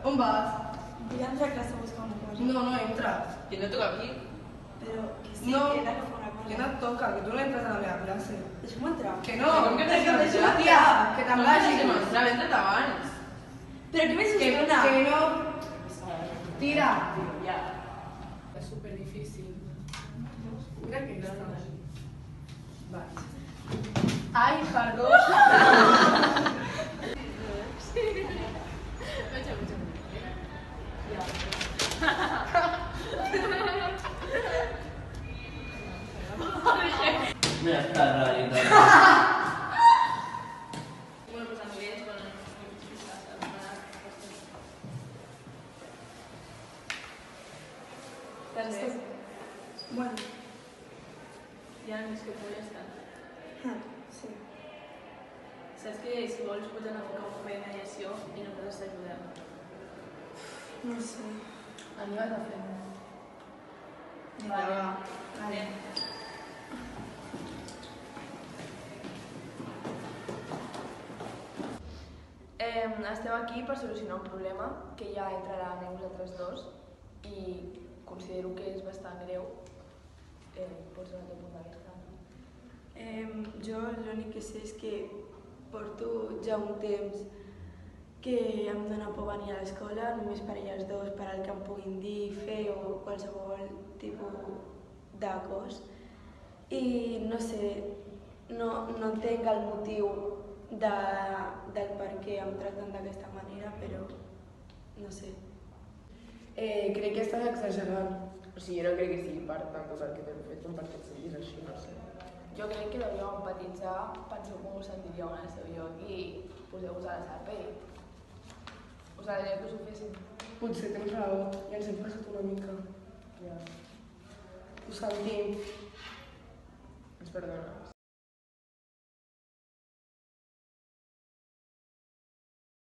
On vas? Vull entrar a classe a buscar una cosa. No, no entres. Que no toca aquí. Però que sí, No, que he d'agafar una cosa. que no et toca, que tu no entres a la meva classe. Deixa'm entrar. Que no, Com que que deixa'm deixa'm, entrar? tia, que te'n vagis. Que m'entrava entrat abans. Però què més Que sostena? no. Tira. Ja. És superdifícil. Mira que està. Vaig. Ai, perdó. Mira, està raro. Bueno, pues a mi vez, bueno, ¿estás bien? Bueno, Ja no és que molestan. sí. Saps que si vols pots anar a buscar un cafè de mediació i nosaltres t'ajudem. No sé. Anima't a fer. Vale. Vale. Estem aquí per solucionar un problema que ja entrarà en vosaltres dos i considero que és bastant greu. Pots donar el teu punt de vista. Jo l'únic que sé és que porto ja un temps que em dóna por venir a l'escola, només per elles dos, per al que em puguin dir, fer o qualsevol tipus de cos. I no sé, no entenc el motiu del per què em tracten d'aquesta manera, però no sé. Crec que estàs exagerant. O sigui, jo no crec que sigui part tant perquè t'hem fet com perquè et sentis així, no sé. Jo crec que deuríeu empatitzar, penseu com us sentiríeu en el seu lloc i poseu-vos a la seva pell. Us agradaria que us ho fessin. Potser tens raó, ja ens hem passat una mica. Ja. Ho sentim. Ens perdones.